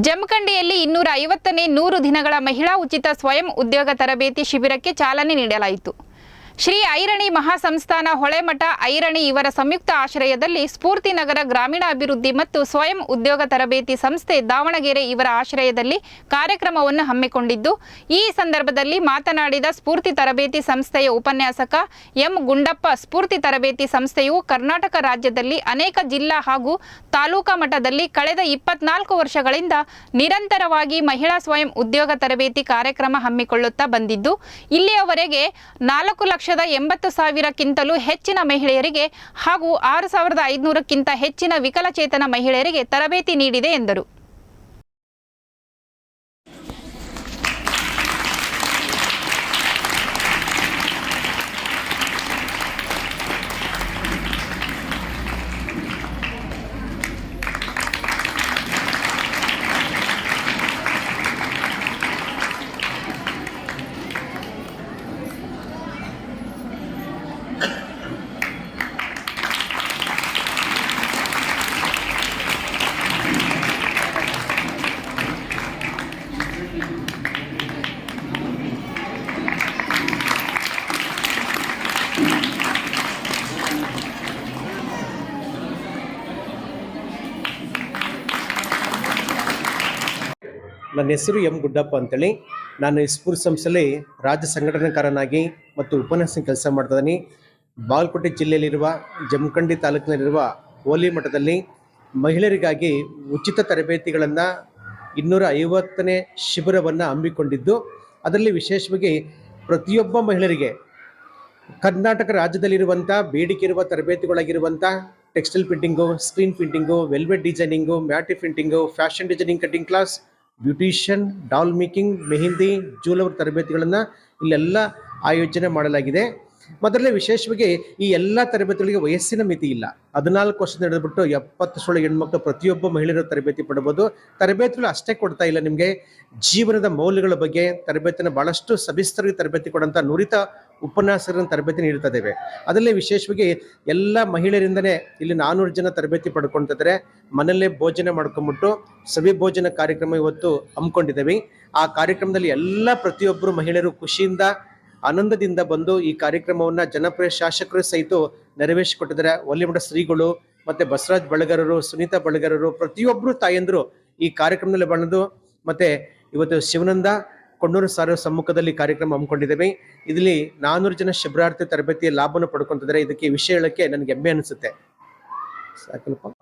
ಜಮಖಂಡಿಯಲ್ಲಿ 250ನೇ 100 ದಿನಗಳ ಮಹಿಳಾ ಉಚಿತ ಸ್ವಯಂ ಉದ್ಯೋಗ ತರಬೇತಿ ಶಿಬಿರಕ್ಕೆ ಚಾಲನೆ ನೀಡಲಾಯಿತು. ಶ್ರೀ ಐರಣಿ ಮಹಾಸಂಸ್ಥಾನ ಹೊಳೆಮಠ ಐರಣಿ ಇವರ ಸಂಯುಕ್ತ ಆಶ್ರಯದಲ್ಲಿ ಸ್ಫೂರ್ತಿನಗರ ಗ್ರಾಮೀಣಾಭಿವೃದ್ಧಿ ಮತ್ತು ಸ್ವಯಂ ಉದ್ಯೋಗ ತರಬೇತಿ ಸಂಸ್ಥೆ ದಾವಣಗೆರೆ ಇವರ ಆಶ್ರಯದಲ್ಲಿ ಕಾರ್ಯಕ್ರಮವನ್ನು ಹಮ್ಮಿಕೊಂಡಿದ್ದು, ಈ ಸಂದರ್ಭದಲ್ಲಿ ಮಾತನಾಡಿದ ಸ್ಫೂರ್ತಿ ತರಬೇತಿ ಸಂಸ್ಥೆಯ ಉಪನ್ಯಾಸಕ ಎಂ ಗುಂಡಪ್ಪ, ಸ್ಫೂರ್ತಿ ತರಬೇತಿ ಸಂಸ್ಥೆಯು ಕರ್ನಾಟಕ ರಾಜ್ಯದಲ್ಲಿ ಅನೇಕ ಜಿಲ್ಲಾ ಹಾಗೂ ತಾಲೂಕಾ ಮಟ್ಟದಲ್ಲಿ ಕಳೆದ 24 ವರ್ಷಗಳಿಂದ ನಿರಂತರವಾಗಿ ಮಹಿಳಾ ಸ್ವಯಂ ಉದ್ಯೋಗ ತರಬೇತಿ ಕಾರ್ಯಕ್ರಮ ಹಮ್ಮಿಕೊಳ್ಳುತ್ತಾ ಬಂದಿದ್ದು, ಇಲ್ಲಿಯವರೆಗೆ 4,80,000ಕ್ಕಿಂತಲೂ ಹೆಚ್ಚಿನ ಮಹಿಳೆಯರಿಗೆ ಹಾಗೂ 6,500ಕ್ಕಿಂತ ಹೆಚ್ಚಿನ ವಿಕಲಚೇತನ ಮಹಿಳೆಯರಿಗೆ ತರಬೇತಿ ನೀಡಿದೆ ಎಂದರು. ನನ್ನ ಹೆಸರು ಎಂ ಗುಡ್ಡಪ್ಪ ಅಂತೇಳಿ. ನಾನು ಸ್ಫೂರ್ತಿ ಸಂಸ್ಥೆಯಲ್ಲಿ ರಾಜ್ಯ ಸಂಘಟನಾಕಾರನಾಗಿ ಮತ್ತು ಉಪನ್ಯಾಸ ಕೆಲಸ ಮಾಡ್ತಿದ್ದೀನಿ. ಬಾಗಲಕೋಟೆ ಜಿಲ್ಲೆಯಲ್ಲಿರುವ ಜಮಖಂಡಿ ತಾಲೂಕಿನಲ್ಲಿರುವ ಹೋಲಿ ಮಠದಲ್ಲಿ ಮಹಿಳೆಯರಿಗಾಗಿ ಉಚಿತ ತರಬೇತಿಗಳನ್ನು 250ನೇ ಶಿಬಿರವನ್ನು ಹಮ್ಮಿಕೊಂಡಿದ್ದು, ಅದರಲ್ಲಿ ವಿಶೇಷವಾಗಿ ಪ್ರತಿಯೊಬ್ಬ ಮಹಿಳೆಯರಿಗೆ ಕರ್ನಾಟಕ ರಾಜ್ಯದಲ್ಲಿರುವಂಥ ಬೇಡಿಕೆ ಇರುವ ತರಬೇತಿಗಳಾಗಿರುವಂಥ textile printing, screen printing, velvet designing, ಮ್ಯಾಟಿ printing, fashion designing cutting class, beautician, doll making, mehndi, jewellery ತರಬೇತಿಗಳನ್ನು ಇಲ್ಲೆಲ್ಲ ಆಯೋಜನೆ ಮಾಡಲಾಗಿದೆ. ಮೊದಲೇ ವಿಶೇಷವಾಗಿ ಈ ಎಲ್ಲ ತರಬೇತಿಗಳಿಗೆ ವಯಸ್ಸಿನ ಮಿತಿ ಇಲ್ಲ. 14 ವರ್ಷದಿಂದ ಹಿಡಿದ್ಬಿಟ್ಟು 70 ವರ್ಷದ ಹೆಣ್ಮಕ್ಳು ಪ್ರತಿಯೊಬ್ಬ ಮಹಿಳೆಯರು ತರಬೇತಿ ಪಡಬಹುದು. ತರಬೇತಿಗಳು ಅಷ್ಟೇ ಕೊಡ್ತಾ ಇಲ್ಲ, ನಿಮಗೆ ಜೀವನದ ಮೌಲ್ಯಗಳ ಬಗ್ಗೆ ತರಬೇತಿನ ಬಹಳಷ್ಟು ಸವಿಸ್ತರವಾಗಿ ತರಬೇತಿ ಕೊಡುವಂಥ ನುರಿತ ಉಪನ್ಯಾಸಕರನ್ನು ತರಬೇತಿ ನೀಡ್ತಾ ಇದ್ದೇವೆ. ಅದರಲ್ಲಿ ವಿಶೇಷವಾಗಿ ಎಲ್ಲ ಮಹಿಳೆಯರಿಂದನೇ ಇಲ್ಲಿ 400 ಜನ ತರಬೇತಿ ಪಡ್ಕೊಳ್ತಿದ್ದಾರೆ. ಮನೆಯಲ್ಲೇ ಭೋಜನ ಮಾಡ್ಕೊಂಡ್ಬಿಟ್ಟು ಸವಿ ಭೋಜನ ಕಾರ್ಯಕ್ರಮ ಇವತ್ತು ಹಮ್ಮಿಕೊಂಡಿದ್ದೇವೆ. ಆ ಕಾರ್ಯಕ್ರಮದಲ್ಲಿ ಎಲ್ಲ ಪ್ರತಿಯೊಬ್ಬರು ಮಹಿಳೆಯರು ಖುಷಿಯಿಂದ ಆನಂದದಿಂದ ಬಂದು ಈ ಕಾರ್ಯಕ್ರಮವನ್ನು ಜನಪ್ರಿಯ ಶಾಸಕರು ಸಹಿತ ನೆರವೇರಿಸಿಕೊಟ್ಟಿದ್ದಾರೆ. ಒಲಿಮಠ ಶ್ರೀಗಳು ಮತ್ತು ಬಸವರಾಜ್ ಬಳಗರರು, ಸುನೀತಾ ಬಳಗರರು, ಪ್ರತಿಯೊಬ್ಬರು ತಾಯಂದರು ಈ ಕಾರ್ಯಕ್ರಮದಲ್ಲಿ ಬಂದು ಮತ್ತೆ ಇವತ್ತು ಶಿವಾನಂದ ಕೊಣ್ಣೂರು ಸಾರ ಸಮ್ಮುಖದಲ್ಲಿ ಕಾರ್ಯಕ್ರಮ ಹಮ್ಮಿಕೊಂಡಿದ್ದೇವೆ. ಇದರಲ್ಲಿ 400 ಜನ ಶಿಬಿರಾರ್ಥಿ ತರಬೇತಿಯ ಲಾಭವನ್ನು ಪಡ್ಕೊತಿದ್ದಾರೆ. ಇದಕ್ಕೆ ವಿಷಯ ಹೇಳಕ್ಕೆ ನನಗೆ ಹೆಮ್ಮೆ ಅನಿಸುತ್ತೆ. ಸಾಕಲ್ಪ.